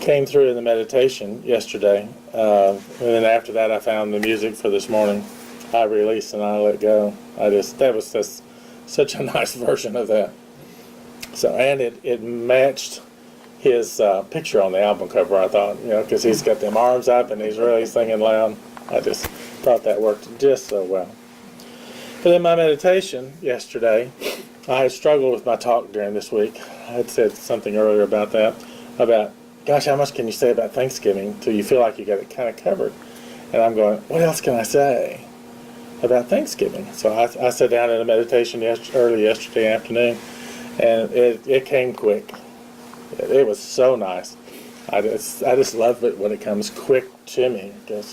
came through in the meditation yesterday, and then after that I found the music for this morning. I released and I let go. That was just such a nice version of that. So, and it matched his picture on the album cover, I thought, because he's got them arms up and he's really singing loud. I just thought that worked just so well. But in my meditation yesterday, I had struggled with my talk during this week. I had said something earlier about that, about, gosh, how much can you say about Thanksgiving till you feel like you got it kind of covered? And I'm going, what else can I say about Thanksgiving? So I sat down in a meditation early yesterday afternoon, and it came quick. It was so nice. I just love it when it comes quick to me. Because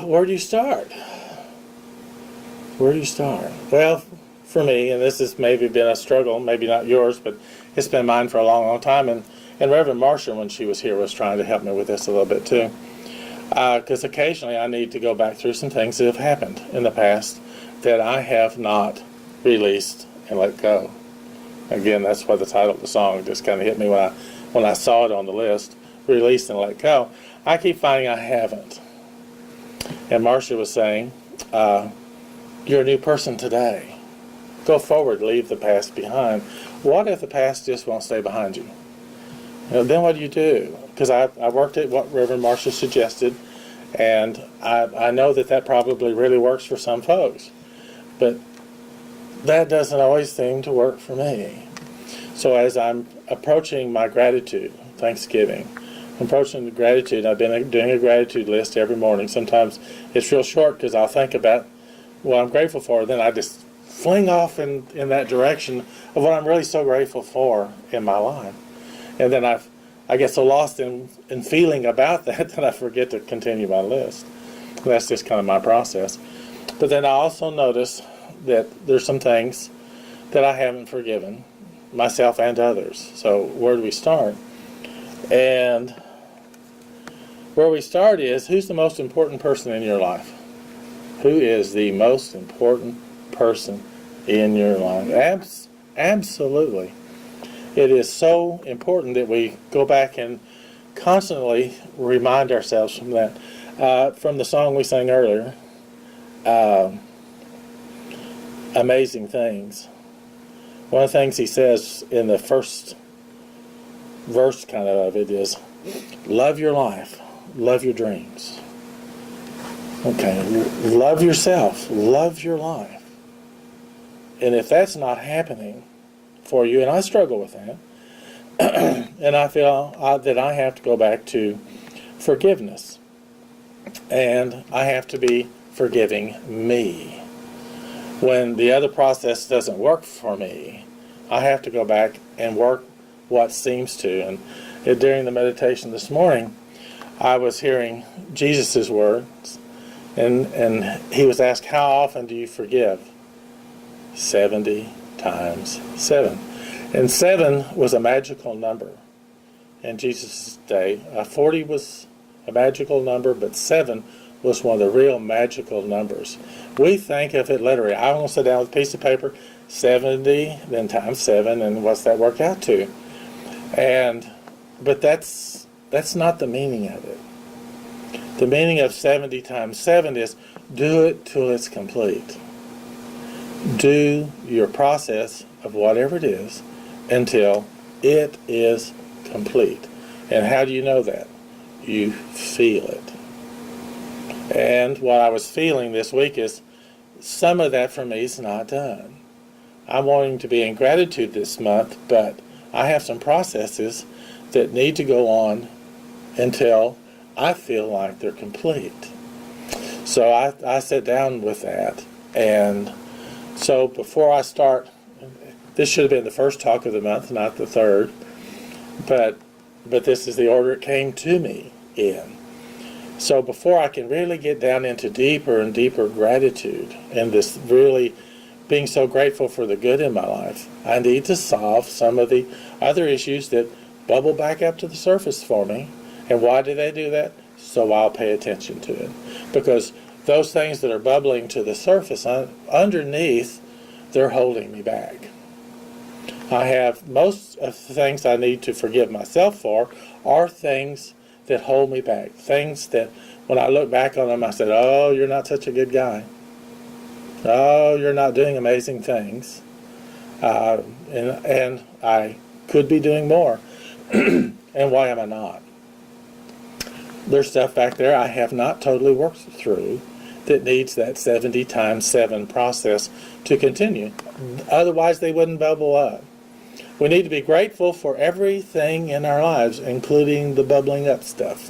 where do you start? Where do you start? Well, for me, and this has maybe been a struggle, maybe not yours, but it's been mine for a long, long time. And Reverend Marcia, when she was here, was trying to help me with this a little bit too. Because occasionally I need to go back through some things that have happened in the past that I have not released and let go. Again, that's why the title of the song just kind of hit me when I saw it on the list, released and let go. I keep finding I haven't. And Marcia was saying, you're a new person today. Go forward, leave the past behind. What if the past just won't stay behind you? Then what do you do? Because I worked at what Reverend Marcia suggested, and I know that probably really works for some folks. But that doesn't always seem to work for me. So as I'm approaching my gratitude, Thanksgiving, approaching the gratitude, I've been doing a gratitude list every morning. Sometimes it's real short because I'll think about what I'm grateful for, then I just fling off in that direction of what I'm really so grateful for in my life. And then I get so lost in feeling about that I forget to continue my list. That's just kind of my process. But then I also notice that there's some things that I haven't forgiven, myself and others. So where do we start? And where we start is, who's the most important person in your life? Who is the most important person in your life? Absolutely. It is so important that we go back and constantly remind ourselves from that. From the song we sang earlier, Amazing Things. One of the things he says in the first verse kind of it is, love your life, love your dreams. Okay, love yourself, love your life. And if that's not happening for you, and I struggle with that, and I feel that I have to go back to forgiveness. And I have to be forgiving me. When the other process doesn't work for me, I have to go back and work what seems to. And during the meditation this morning, I was hearing Jesus' words, and he was asked, how often do you forgive? 70 times 7. And 7 was a magical number in Jesus' day. 40 was a magical number, but 7 was one of the real magical numbers. We think of it literally. I'm going to sit down with a piece of paper, 70, then times 7, and what's that work out to? But that's not the meaning of it. The meaning of 70 times 7 is do it till it's complete. Do your process of whatever it is until it is complete. And how do you know that? You feel it. And what I was feeling this week is some of that for me is not done. I'm wanting to be in gratitude this month, but I have some processes that need to go on until I feel like they're complete. So I sat down with that. And so before I start, this should have been the first talk of the month, not the third, but this is the order it came to me in. So before I can really get down into deeper and deeper gratitude and this really being so grateful for the good in my life, I need to solve some of the other issues that bubble back up to the surface for me. And why do they do that? So I'll pay attention to it. Because those things that are bubbling to the surface underneath, they're holding me back. I have most of the things I need to forgive myself for are things that hold me back. Things that when I look back on them, I said, oh, you're not such a good guy. Oh, you're not doing amazing things. And I could be doing more. And why am I not? There's stuff back there I have not totally worked through that needs that 70 times 7 process to continue. Otherwise, they wouldn't bubble up. We need to be grateful for everything in our lives, including the bubbling up stuff.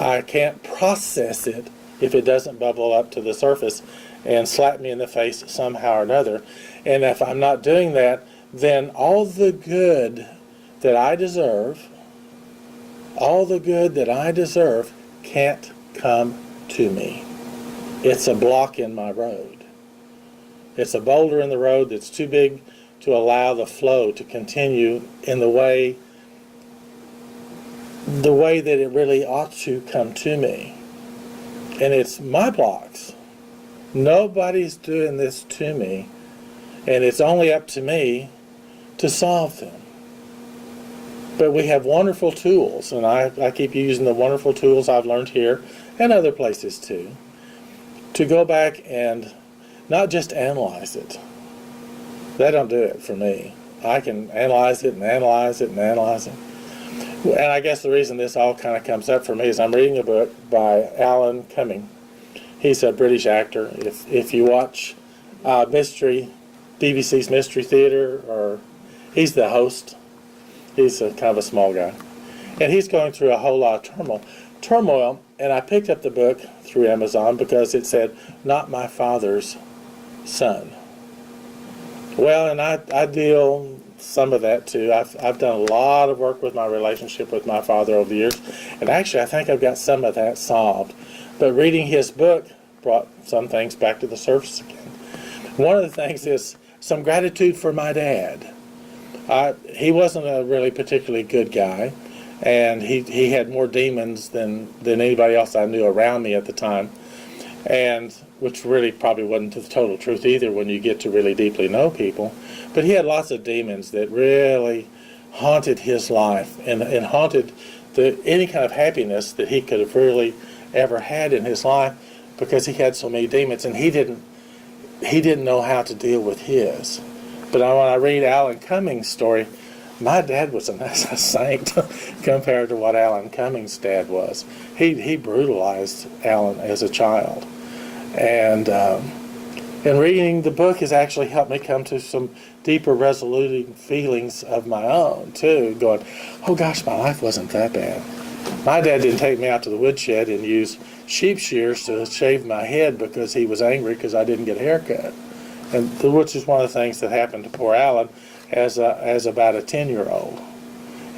I can't process it if it doesn't bubble up to the surface and slap me in the face somehow or another. And if I'm not doing that, then all the good that I deserve, can't come to me. It's a block in my road. It's a boulder in the road that's too big to allow the flow to continue in the way that it really ought to come to me. And it's my blocks. Nobody's doing this to me, and it's only up to me to solve them. But we have wonderful tools, and I keep using the wonderful tools I've learned here and other places too, to go back and not just analyze it. That don't do it for me. I can analyze it and analyze it and analyze it. And I guess the reason this all kind of comes up for me is I'm reading a book by Alan Cumming. He's a British actor. If you watch BBC's Mystery Theater, or he's the host. He's kind of a small guy. And he's going through a whole lot of turmoil. And I picked up the book through Amazon because it said, "Not my father's son." Well, and I deal some of that too. I've done a lot of work with my relationship with my father over the years. And actually, I think I've got some of that solved. But reading his book brought some things back to the surface again. One of the things is some gratitude for my dad. He wasn't a really particularly good guy, and he had more demons than anybody else I knew around me at the time, and which really probably wasn't the total truth either when you get to really deeply know people. But he had lots of demons that really haunted his life and haunted any kind of happiness that he could have really ever had in his life, because he had so many demons, and he didn't know how to deal with his. But when I read Alan Cumming's story, my dad was a saint compared to what Alan Cumming's dad was. He brutalized Alan as a child. And reading the book has actually helped me come to some deeper resoluting feelings of my own, too, going, oh gosh, my life wasn't that bad. My dad didn't take me out to the woodshed and use sheep shears to shave my head because he was angry because I didn't get a haircut. And which is one of the things that happened to poor Alan as about a 10-year-old.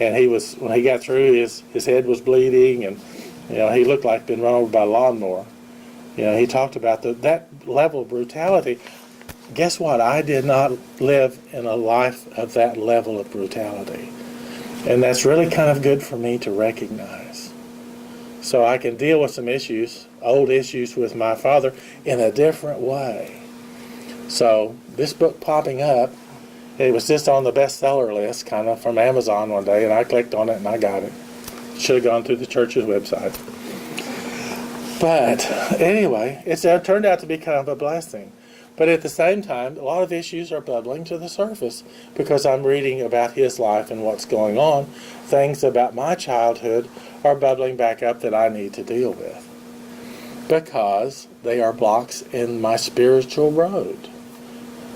And when he got through, his head was bleeding, and he looked like he'd been run over by a lawnmower. He talked about that level of brutality. Guess what? I did not live in a life of that level of brutality. And that's really kind of good for me to recognize. So I can deal with some issues, old issues with my father, in a different way. So this book popping up, it was just on the bestseller list kind of from Amazon one day, and I clicked on it and I got it. Should have gone through the church's website. But anyway, it turned out to be kind of a blessing. But at the same time, a lot of issues are bubbling to the surface because I'm reading about his life and what's going on. Things about my childhood are bubbling back up that I need to deal with because they are blocks in my spiritual road.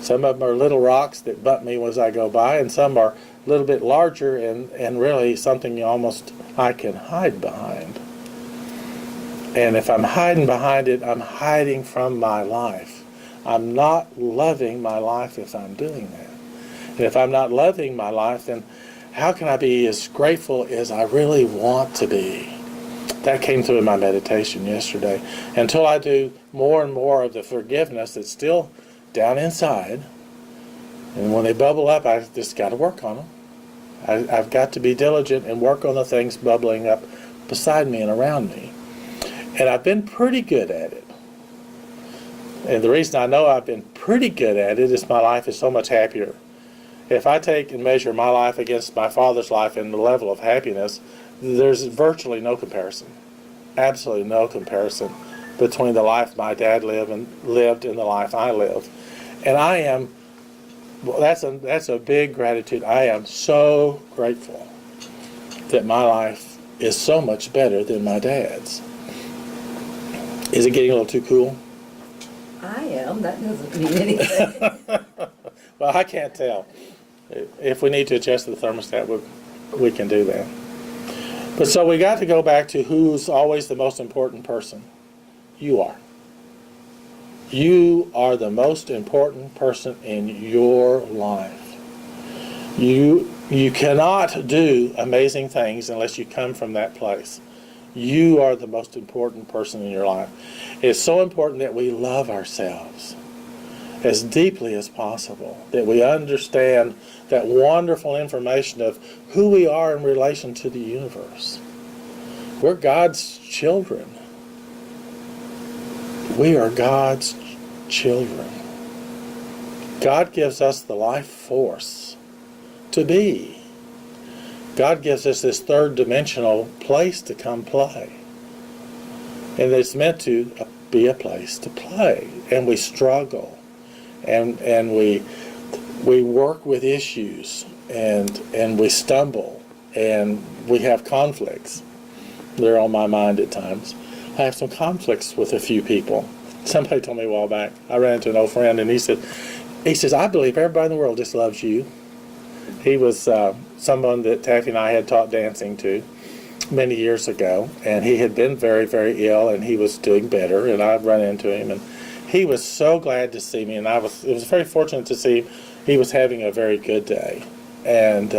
Some of them are little rocks that butt me as I go by, and some are a little bit larger and really something I can hide behind. And if I'm hiding behind it, I'm hiding from my life. I'm not loving my life if I'm doing that. And if I'm not loving my life, then how can I be as grateful as I really want to be? That came through in my meditation yesterday. Until I do more and more of the forgiveness that's still down inside, and when they bubble up, I just got to work on them. I've got to be diligent and work on the things bubbling up beside me and around me. And I've been pretty good at it. And the reason I know I've been pretty good at it is my life is so much happier If I take and measure my life against my father's life in the level of happiness, there's virtually no comparison. Absolutely no comparison between the life my dad lived and the life I live. And I am, well, that's a big gratitude. I am so grateful that my life is so much better than my dad's. Is it getting a little too cool? I am. That doesn't mean anything. Well, I can't tell. If we need to adjust the thermostat, we can do that. But so we got to go back to who's always the most important person. You are. You are the most important person in your life. You cannot do amazing things unless you come from that place. You are the most important person in your life. It's so important that we love ourselves as deeply as possible, that we understand that wonderful information of who we are in relation to the universe. We're God's children. We are God's children. God gives us the life force to be. God gives us this third dimensional place to come play. And it's meant to be a place to play. And we struggle. And we work with issues. And we stumble. And we have conflicts. They're on my mind at times. I have some conflicts with a few people. Somebody told me a while back, I ran into an old friend, and he says, I believe everybody in the world just loves you. He was someone that Taffy and I had taught dancing to many years ago, and he had been very, very ill, and he was doing better, and I'd run into him, and he was so glad to see me, and it was very fortunate to see he was having a very good day. And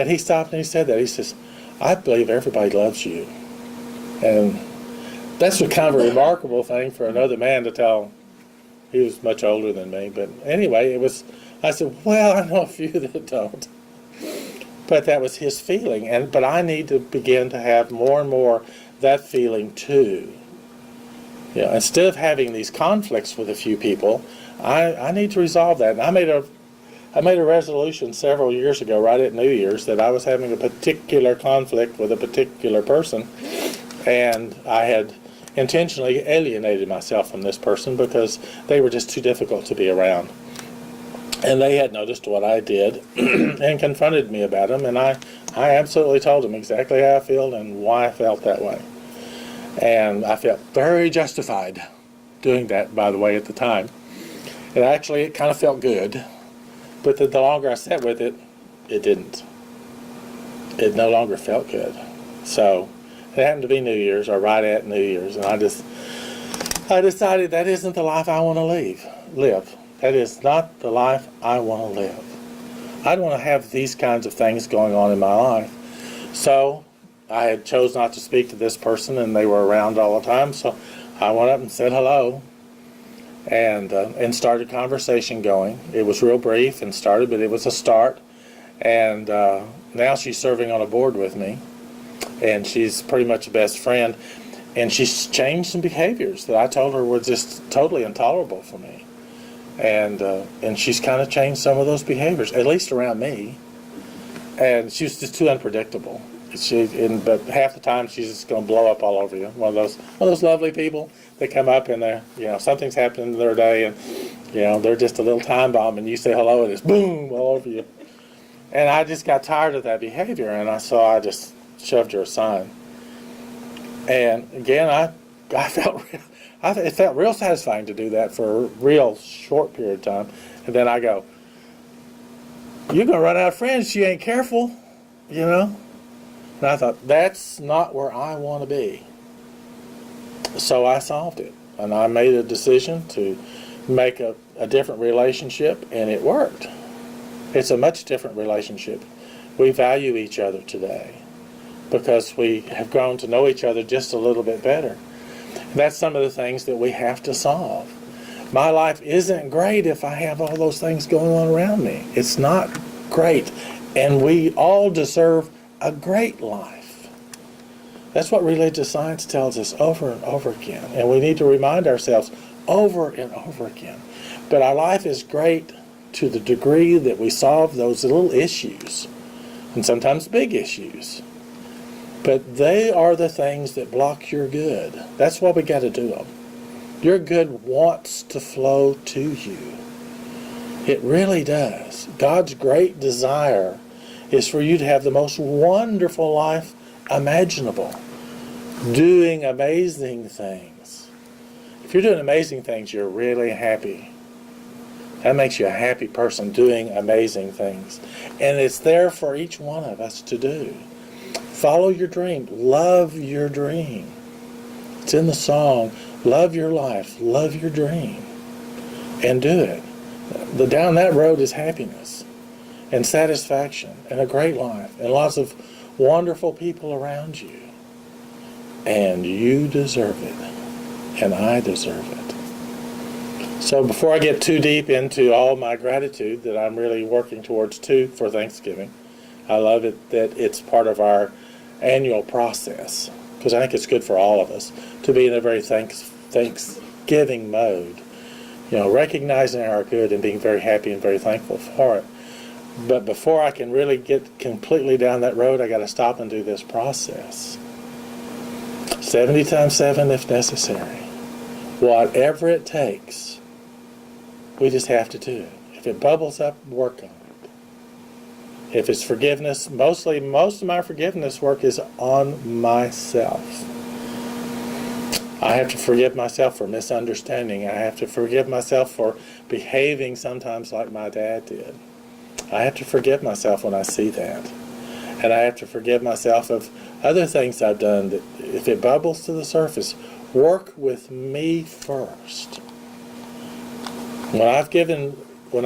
he stopped and he said that. He says, I believe everybody loves you. And that's a kind of a remarkable thing for another man to tell. He was much older than me. But anyway, I said, well, I know a few that don't. But that was his feeling. But I need to begin to have more and more that feeling too. You know, instead of having these conflicts with a few people, I need to resolve that. And I made a resolution several years ago, right at New Year's, that I was having a particular conflict with a particular person, and I had intentionally alienated myself from this person because they were just too difficult to be around. And they had noticed what I did and confronted me about them, and I absolutely told them exactly how I felt and why I felt that way. And I felt very justified doing that, by the way, at the time. And actually, it kind of felt good. But the longer I sat with it, it didn't. It no longer felt good. So it happened to be New Year's, or right at New Year's, and I decided that isn't the life I want to live. That is not the life I want to live. I don't want to have these kinds of things going on in my life. So I had chose not to speak to this person, and they were around all the time, so I went up and said hello. And started conversation going. It was real brief and started, but it was a start. And now she's serving on a board with me, and she's pretty much a best friend. And she's changed some behaviors that I told her were just totally intolerable for me. And she's kind of changed some of those behaviors, at least around me. And she was just too unpredictable. But half the time she's just going to blow up all over you. One of those lovely people that come up and something's happened in their day, and they're just a little time bomb, and you say hello and it's boom all over you. And I just got tired of that behavior, and I just shoved her aside. And again, it felt real satisfying to do that for a real short period of time. And then I go, you're going to run out of friends if you ain't careful, And I thought, that's not where I want to be. So I solved it. And I made a decision to make a different relationship, and it worked. It's a much different relationship. We value each other today because we have grown to know each other just a little bit better. And that's some of the things that we have to solve. My life isn't great if I have all those things going on around me. It's not great. And we all deserve a great life. That's what religious science tells us over and over again. And we need to remind ourselves over and over again. But our life is great to the degree that we solve those little issues, and sometimes big issues. But they are the things that block your good. That's why we got to do them. Your good wants to flow to you. It really does. God's great desire is for you to have the most wonderful life imaginable, doing amazing things. If you're doing amazing things, you're really happy. That makes you a happy person, doing amazing things. And it's there for each one of us to do. Follow your dream. Love your dream. It's in the song, love your life, love your dream, and do it. Down that road is happiness and satisfaction and a great life and lots of wonderful people around you. And you deserve it. And I deserve it. So before I get too deep into all my gratitude that I'm really working towards too for Thanksgiving, I love it that it's part of our annual process, because I think it's good for all of us to be in a very Thanksgiving mode. You know, recognizing our good and being very happy and very thankful for it. But before I can really get completely down that road, I got to stop and do this process. 70 times 7 if necessary. Whatever it takes, we just have to do it. If it bubbles up, work on it. If it's forgiveness, most of my forgiveness work is on myself. I have to forgive myself for misunderstanding. I have to forgive myself for behaving sometimes like my dad did. I have to forgive myself when I see that. And I have to forgive myself of other things I've done that, if it bubbles to the surface, work with me first. When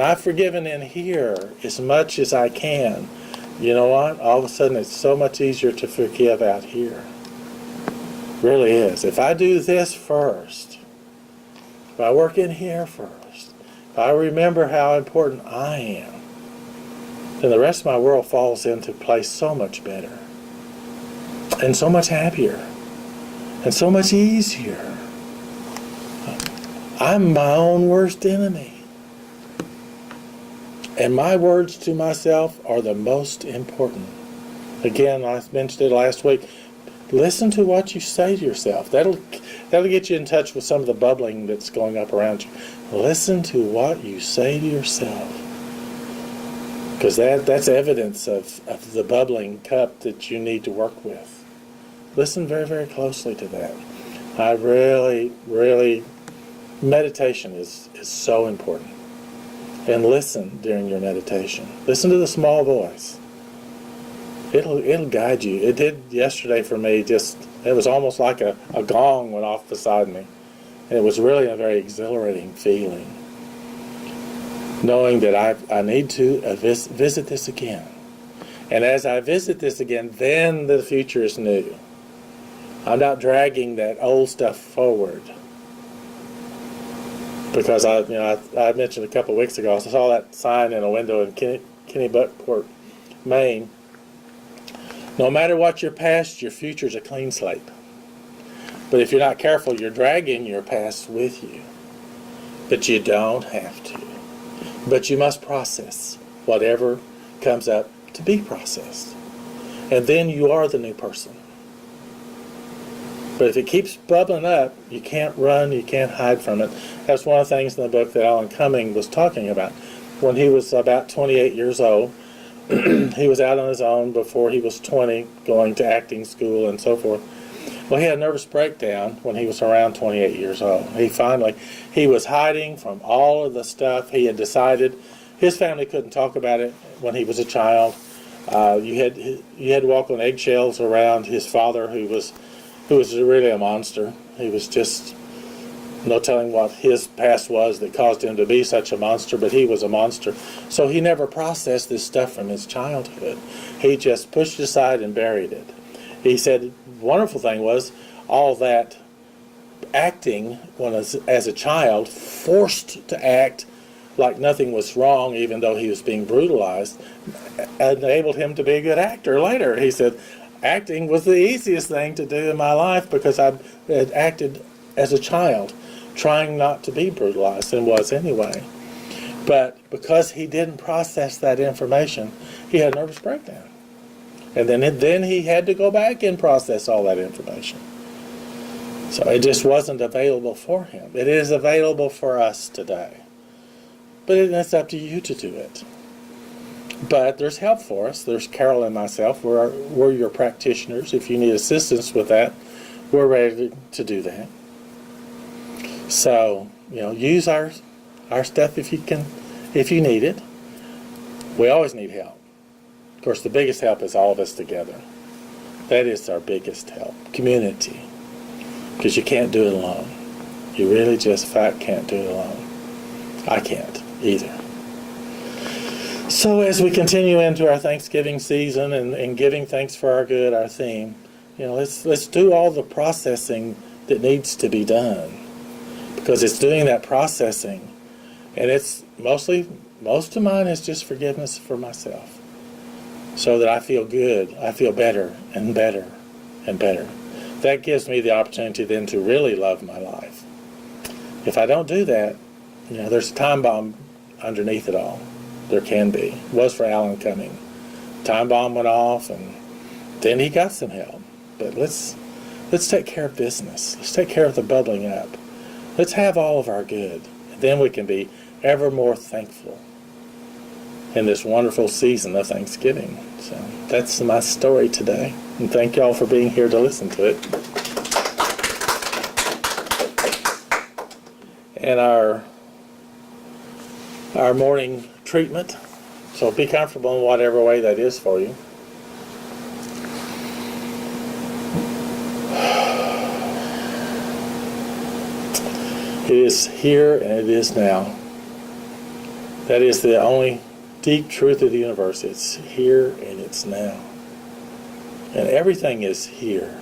I've forgiven in here as much as I can, you know what? All of a sudden it's so much easier to forgive out here. Really is. If I do this first, if I work in here first, if I remember how important I am, then the rest of my world falls into place so much better. And so much happier. And so much easier. I'm my own worst enemy. And my words to myself are the most important. Again, I mentioned it last week. Listen to what you say to yourself. That'll get you in touch with some of the bubbling that's going up around you. Listen to what you say to yourself. Because that's evidence of the bubbling cup that you need to work with. Listen very, very closely to that. I really, meditation is so important. And listen during your meditation. Listen to the small voice. It'll guide you. It did yesterday for me. It was almost like a gong went off beside me. And it was really a very exhilarating feeling, knowing that I need to visit this again. And as I visit this again, then the future is new. I'm not dragging that old stuff forward. Because I mentioned a couple of weeks ago, I saw that sign in a window in Kennebunkport, Maine. No matter what your past, your future's a clean slate. But if you're not careful, you're dragging your past with you. But you don't have to. But you must process whatever comes up to be processed. And then you are the new person. But if it keeps bubbling up, you can't run, you can't hide from it. That's one of the things in the book that Alan Cumming was talking about. When he was about 28 years old, he was out on his own before he was 20, going to acting school and so forth. Well, he had a nervous breakdown when he was around 28 years old. He was hiding from all of the stuff he had decided. His family couldn't talk about it when he was a child. You had to walk on eggshells around his father, who was really a monster. He was just no telling what his past was that caused him to be such a monster, but he was a monster. So he never processed this stuff from his childhood. He just pushed it aside and buried it. He said the wonderful thing was all that acting when as a child, forced to act like nothing was wrong even though he was being brutalized, enabled him to be a good actor later. He said, acting was the easiest thing to do in my life because I had acted as a child, trying not to be brutalized, and was anyway. But because he didn't process that information, he had a nervous breakdown. And then he had to go back and process all that information. So it just wasn't available for him. It is available for us today. But it's up to you to do it. But there's help for us. There's Carol and myself. We're your practitioners. If you need assistance with that, we're ready to do that. So, use our stuff if you need it. We always need help. Of course, the biggest help is all of us together. That is our biggest help. Community. Because you can't do it alone. You really just flat can't do it alone. I can't either. So as we continue into our Thanksgiving season and giving thanks for our good, our theme, let's do all the processing that needs to be done. Because it's doing that processing, and it's most of mine is just forgiveness for myself. So that I feel good, I feel better and better and better. That gives me the opportunity then to really love my life. If I don't do that, there's a time bomb underneath it all. There can be. It was for Alan Cumming. Time bomb went off, and then he got some help. But let's take care of business. Let's take care of the bubbling up. Let's have all of our good. And then we can be ever more thankful in this wonderful season of Thanksgiving. So that's my story today. And thank y'all for being here to listen to it. And our morning treatment. So be comfortable in whatever way that is for you. It is here and it is now. That is the only deep truth of the universe. It's here and it's now. And everything is here.